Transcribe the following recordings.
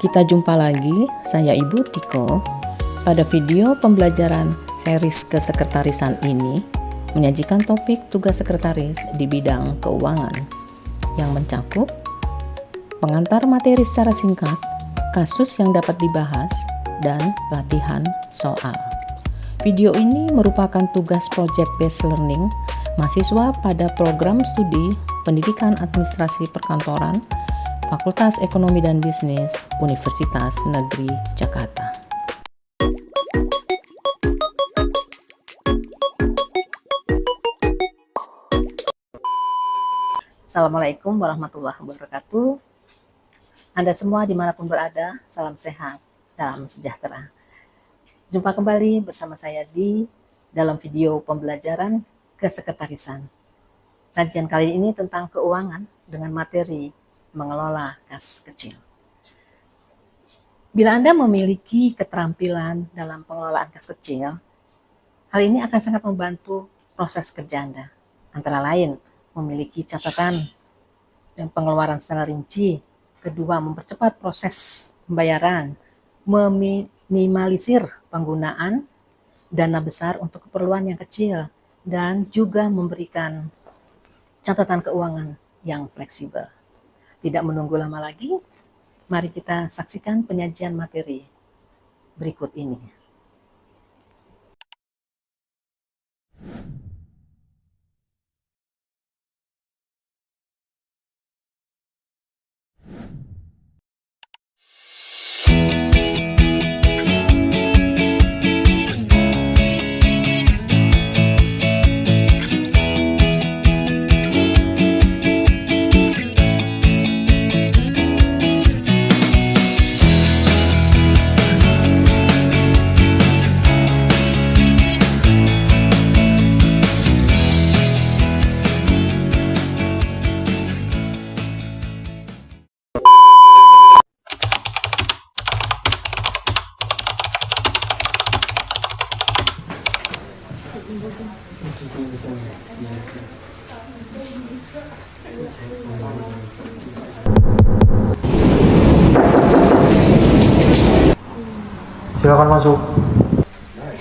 Kita jumpa lagi, saya Ibu Tiko. Pada video pembelajaran series kesekretarisan ini menyajikan topik tugas sekretaris di bidang keuangan yang mencakup pengantar materi secara singkat, kasus yang dapat dibahas, dan latihan soal. Video ini merupakan tugas project based learning mahasiswa pada program studi Pendidikan Administrasi Perkantoran Fakultas Ekonomi dan Bisnis Universitas Negeri Jakarta. Assalamualaikum warahmatullahi wabarakatuh. Anda semua dimanapun berada, salam sehat, salam sejahtera. Jumpa kembali bersama saya di dalam video pembelajaran kesekretarisan. Sajian kali ini tentang keuangan dengan materi mengelola kas kecil. Bila Anda memiliki keterampilan dalam pengelolaan kas kecil, hal ini akan sangat membantu proses kerja Anda. Antara lain, memiliki catatan dan pengeluaran secara rinci. Kedua, mempercepat proses pembayaran, meminimalisir penggunaan dana besar untuk keperluan yang kecil, dan juga memberikan catatan keuangan yang fleksibel. Tidak menunggu lama lagi, mari kita saksikan penyajian materi berikut ini. Silakan masuk. Hai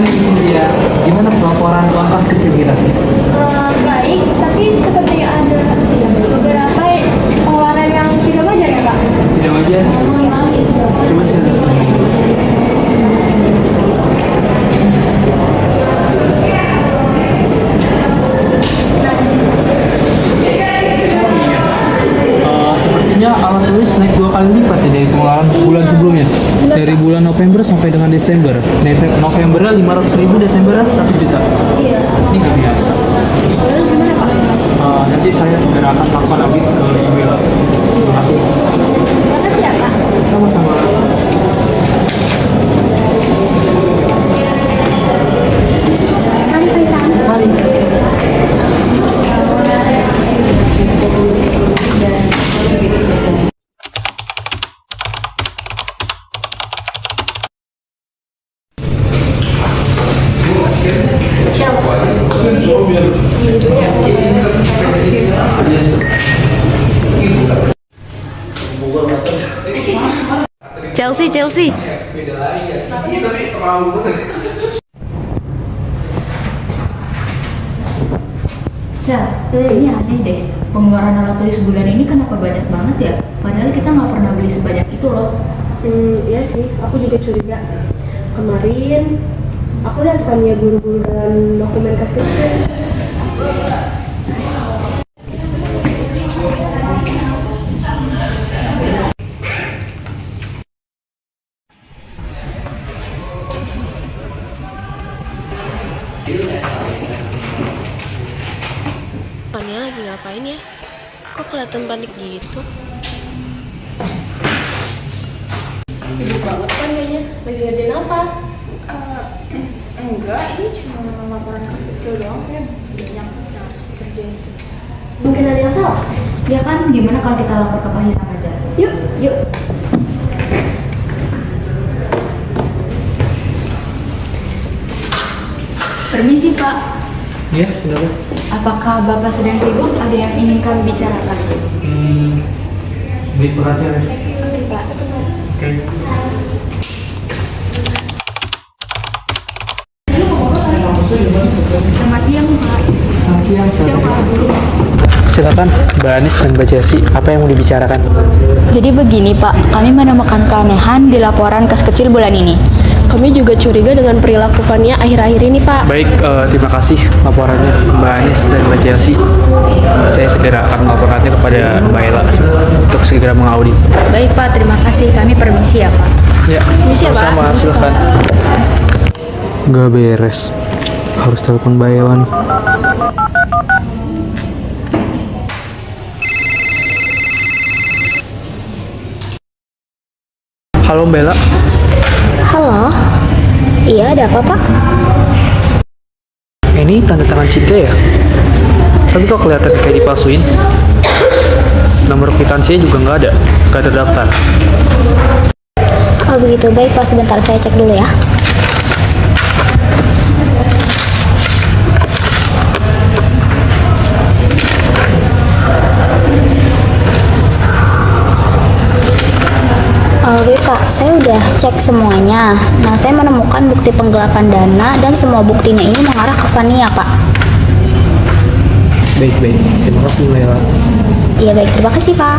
Cynthia, gimana pelaporan uang kas kecil kita? Baik, tapi seperti ada beberapa pengeluaran yang tidak wajar ya Pak? Tidak wajar? Coba saya sepertinya alat tulis naik 2 kali lipat ya dari pengeluaran bulan sebelumnya. Dari bulan November sampai dengan Desember. November 500.000, Desember 1 juta. Iya. Ini nggak biasa. Lalu gimana Pak? Nanti saya segera akan melakukan audit ke email. Terima kasih. Makasih ya Pak. Sama-sama. Mari Faisal. Mari. Chelsea. Ini aneh deh. Pengeluaran alat tulis bulan ini kenapa banyak banget ya? Padahal kita nggak pernah beli sebanyak itu loh. Iya sih, aku juga curiga. Kemarin aku lihat filmnya guru-guru dan dokumen kas kecil. Fania lagi ngapain ya? Kok kelihatan panik gitu? Sibuk banget kan kayaknya. Lagi ngerjain apa? Enggak, ini cuma laporan kas kecil doang, kayak banyak yang harus dikerjain. Mungkin ada yang salah? Ya kan, gimana kalau kita lapor ke Pak Hisam aja? Yuk. Permisi Pak. Iya, kenapa? Apakah Bapak sedang sibuk? Ada yang ingin kami bicarakan? Beli penghasilan. Oke, Pak. Oke. Selamat siang, Pak. Siang, silakan, Mbak Anis dan Mbak Chelsea. Apa yang mau dibicarakan? Jadi begini, Pak. Kami menemukan keanehan di laporan kas kecil bulan ini. Kami juga curiga dengan perilaku Fania akhir-akhir ini, Pak. Baik, terima kasih laporannya Mbak Anis dan Mbak Chelsea. Saya segera akan melaporkannya kepada Mbak Ella untuk segera mengaudit. Baik, Pak. Terima kasih. Kami permisi ya, Pak. Ya, sama-sama, silakan. Gak beres. Harus telepon Mbak Ella nih. Halo Mbak Ella. Halo? Iya, ada apa, Pak? Ini tanda tangan Cinta ya? Tapi kok kelihatan kayak dipalsuin? Nomor kwitansinya juga nggak ada, nggak terdaftar. Oh begitu, baik Pak, sebentar saya cek dulu ya. Baik Pak, saya udah cek semuanya. Nah, saya menemukan bukti penggelapan dana dan semua buktinya ini mengarah ke Fania, Pak. Baik, terima kasih Mbak Ella. Iya baik, terima kasih Pak.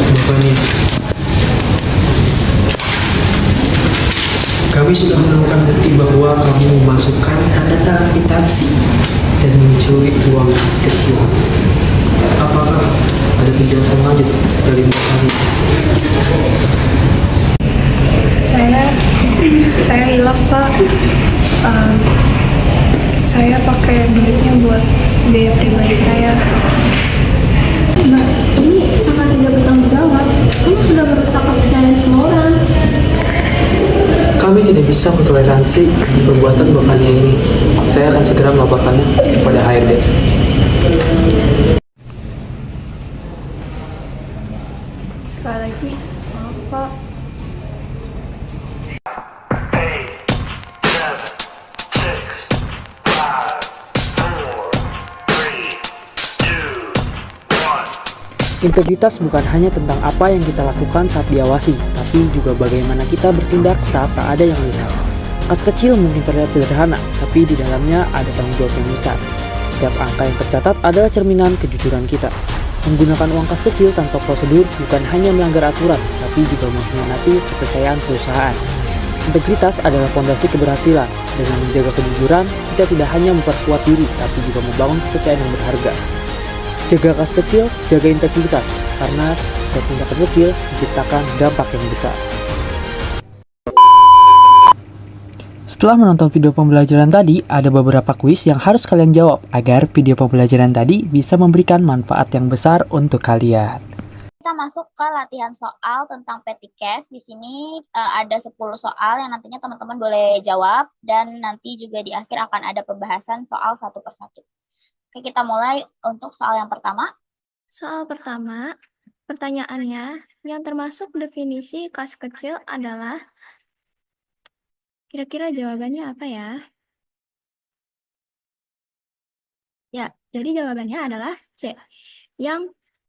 Bapak nih, kami sudah menemukan bukti bahwa kamu memasukkan tanda tangan kwitansi dan mencuri uang kas kecil. Apakah ada penjelasan lanjut dari Mbak kami? Saya hilaf, Pak. Saya pakai duitnya buat biaya pribadi saya. Mbak, ini sangat tidak bertanggung jawab. Kamu sudah merusak kepercayaan semua orang. Kami tidak bisa mentoleransi perbuatan bapaknya ini. Saya akan segera melaporkannya kepada HRD. Sekali lagi, maaf, Pak. Integritas bukan hanya tentang apa yang kita lakukan saat diawasi, tapi juga bagaimana kita bertindak saat tak ada yang melihat. Kas kecil mungkin terlihat sederhana, tapi di dalamnya ada tanggung jawab yang besar. Setiap angka yang tercatat adalah cerminan kejujuran kita. Menggunakan uang kas kecil tanpa prosedur bukan hanya melanggar aturan, tapi juga mengkhianati kepercayaan perusahaan. Integritas adalah fondasi keberhasilan. Dengan menjaga kejujuran, kita tidak hanya memperkuat diri, tapi juga membangun kepercayaan yang berharga. Jaga kas kecil, jaga integritas, karena setiap tindakan kecil menciptakan dampak yang besar. Setelah menonton video pembelajaran tadi, ada beberapa kuis yang harus kalian jawab agar video pembelajaran tadi bisa memberikan manfaat yang besar untuk kalian. Kita masuk ke latihan soal tentang petty cash. Di sini ada 10 soal yang nantinya teman-teman boleh jawab, dan nanti juga di akhir akan ada pembahasan soal satu persatu. Oke, kita mulai untuk soal yang pertama. Soal pertama, pertanyaannya yang termasuk definisi kas kecil adalah, kira-kira jawabannya apa ya? Ya, jadi jawabannya adalah C.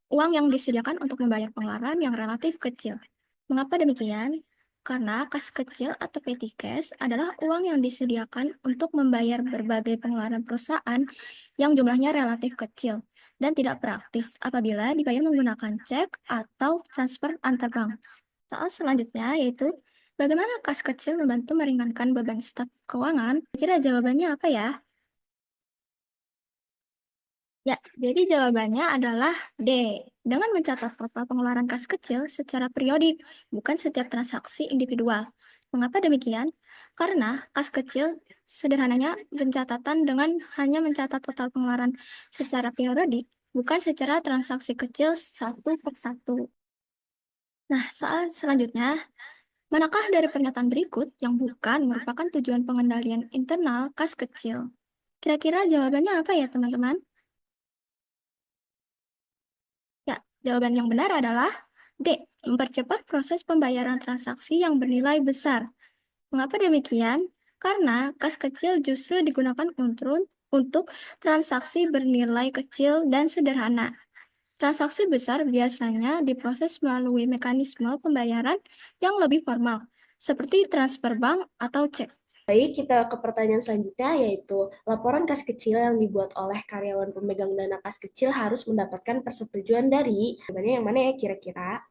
Uang yang disediakan untuk membayar pengeluaran yang relatif kecil. Mengapa demikian? Karena kas kecil atau petty cash adalah uang yang disediakan untuk membayar berbagai pengeluaran perusahaan yang jumlahnya relatif kecil dan tidak praktis apabila dibayar menggunakan cek atau transfer antar bank. Soal selanjutnya yaitu, bagaimana kas kecil membantu meringankan beban staf keuangan? Kira jawabannya apa ya? Ya, jadi jawabannya adalah D. Dengan mencatat total pengeluaran kas kecil secara periodik, bukan setiap transaksi individual. Mengapa demikian? Karena kas kecil sederhananya pencatatan dengan hanya mencatat total pengeluaran secara periodik, bukan secara transaksi kecil satu per satu. Nah, soal selanjutnya, Manakah dari pernyataan berikut yang bukan merupakan tujuan pengendalian internal kas kecil? Kira-kira jawabannya apa ya, teman-teman? Ya, jawaban yang benar adalah D. Mempercepat proses pembayaran transaksi yang bernilai besar. Mengapa demikian? Karena kas kecil justru digunakan untuk transaksi bernilai kecil dan sederhana. Transaksi besar biasanya diproses melalui mekanisme pembayaran yang lebih formal, seperti transfer bank atau cek. Baik, kita ke pertanyaan selanjutnya, yaitu laporan kas kecil yang dibuat oleh karyawan pemegang dana kas kecil harus mendapatkan persetujuan dari, jawabannya yang mana ya kira-kira?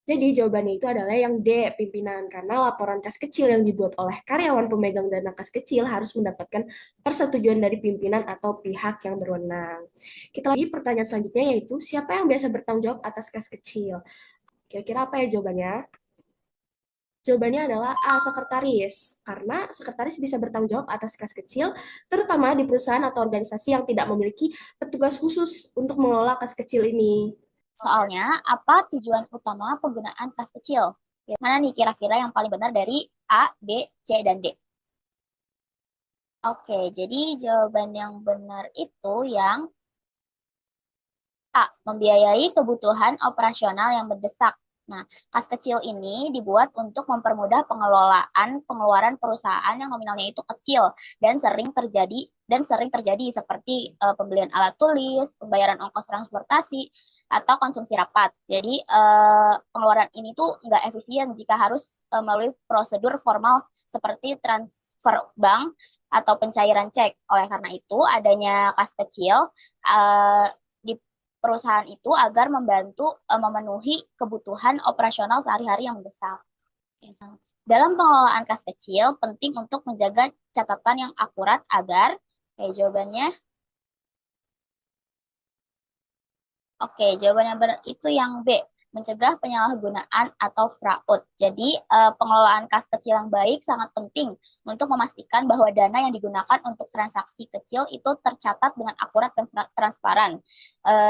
Jadi jawabannya itu adalah yang D, pimpinan. Karena laporan kas kecil yang dibuat oleh karyawan pemegang dana kas kecil harus mendapatkan persetujuan dari pimpinan atau pihak yang berwenang. Kita lagi pertanyaan selanjutnya, yaitu siapa yang biasa bertanggung jawab atas kas kecil? Kira-kira apa ya jawabannya? Jawabannya adalah A, sekretaris. Karena sekretaris bisa bertanggung jawab atas kas kecil, terutama di perusahaan atau organisasi yang tidak memiliki petugas khusus untuk mengelola kas kecil ini. Soalnya, apa tujuan utama penggunaan kas kecil? Mana nih kira-kira yang paling benar dari A, B, C, dan D? Oke, jadi jawaban yang benar itu yang A, membiayai kebutuhan operasional yang mendesak. Nah, kas kecil ini dibuat untuk mempermudah pengelolaan pengeluaran perusahaan yang nominalnya itu kecil dan sering terjadi seperti pembelian alat tulis, pembayaran ongkos transportasi, atau konsumsi rapat. Jadi pengeluaran ini tuh nggak efisien jika harus melalui prosedur formal seperti transfer bank atau pencairan cek. Oleh karena itu, adanya kas kecil di perusahaan itu agar membantu memenuhi kebutuhan operasional sehari-hari yang mendesak. Dalam pengelolaan kas kecil, penting untuk menjaga catatan yang akurat agar, jawabannya Oke, jawaban yang benar itu yang B, mencegah penyalahgunaan atau fraud. Jadi, pengelolaan kas kecil yang baik sangat penting untuk memastikan bahwa dana yang digunakan untuk transaksi kecil itu tercatat dengan akurat dan transparan.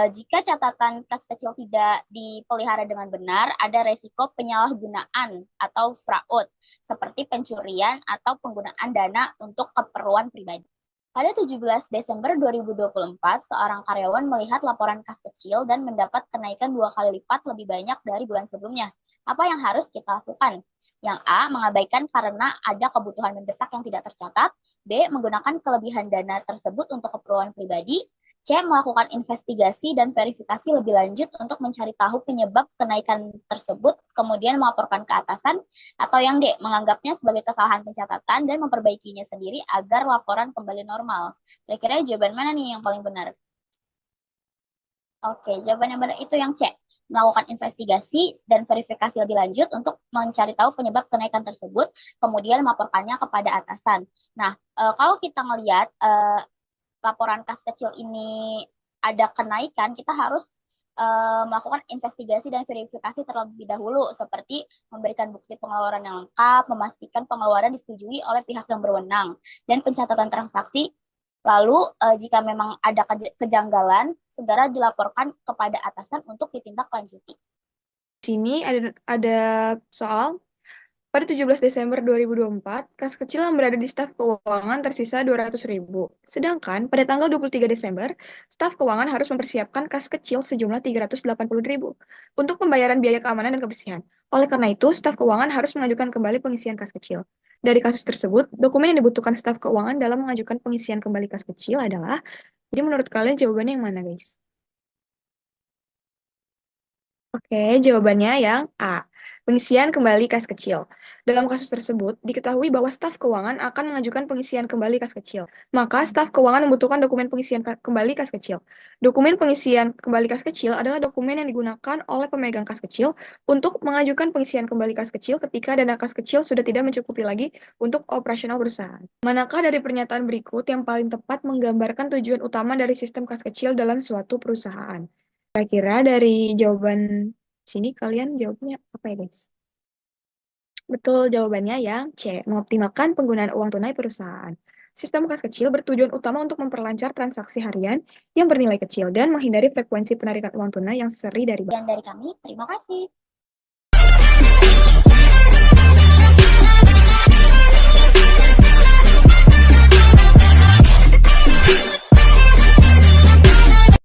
Jika catatan kas kecil tidak dipelihara dengan benar, ada resiko penyalahgunaan atau fraud, seperti pencurian atau penggunaan dana untuk keperluan pribadi. Pada 17 Desember 2024, seorang karyawan melihat laporan kas kecil dan mendapat kenaikan 2 kali lipat lebih banyak dari bulan sebelumnya. Apa yang harus kita lakukan? Yang A, mengabaikan karena ada kebutuhan mendesak yang tidak tercatat. B, menggunakan kelebihan dana tersebut untuk keperluan pribadi. C, melakukan investigasi dan verifikasi lebih lanjut untuk mencari tahu penyebab kenaikan tersebut, kemudian melaporkan ke atasan, atau yang D, menganggapnya sebagai kesalahan pencatatan dan memperbaikinya sendiri agar laporan kembali normal. Kira-kira jawaban mana nih yang paling benar? Oke, jawaban yang benar itu yang C, melakukan investigasi dan verifikasi lebih lanjut untuk mencari tahu penyebab kenaikan tersebut, kemudian melaporkannya kepada atasan. Nah, kalau kita melihat laporan kas kecil ini ada kenaikan, kita harus melakukan investigasi dan verifikasi terlebih dahulu, seperti memberikan bukti pengeluaran yang lengkap, memastikan pengeluaran disetujui oleh pihak yang berwenang, dan pencatatan transaksi. Lalu, jika memang ada kejanggalan, segera dilaporkan kepada atasan untuk ditindaklanjuti. Di sini ada soal. Pada 17 Desember 2024, kas kecil yang berada di staf keuangan tersisa 200.000. Sedangkan pada tanggal 23 Desember, staf keuangan harus mempersiapkan kas kecil sejumlah 380.000 untuk pembayaran biaya keamanan dan kebersihan. Oleh karena itu, staf keuangan harus mengajukan kembali pengisian kas kecil. Dari kasus tersebut, dokumen yang dibutuhkan staf keuangan dalam mengajukan pengisian kembali kas kecil adalah, jadi menurut kalian jawabannya yang mana, guys? Oke, jawabannya yang A. Pengisian kembali kas kecil. Dalam kasus tersebut, diketahui bahwa staf keuangan akan mengajukan pengisian kembali kas kecil. Maka, staf keuangan membutuhkan dokumen pengisian kembali kas kecil. Dokumen pengisian kembali kas kecil adalah dokumen yang digunakan oleh pemegang kas kecil untuk mengajukan pengisian kembali kas kecil ketika dana kas kecil sudah tidak mencukupi lagi untuk operasional perusahaan. Manakah dari pernyataan berikut yang paling tepat menggambarkan tujuan utama dari sistem kas kecil dalam suatu perusahaan? Kira-kira dari jawaban sini kalian jawabnya apa ya, guys? Betul, jawabannya yang C, mengoptimalkan penggunaan uang tunai perusahaan. Sistem kas kecil bertujuan utama untuk memperlancar transaksi harian yang bernilai kecil dan menghindari frekuensi penarikan uang tunai yang seri dari bank. Dan dari kami, terima kasih.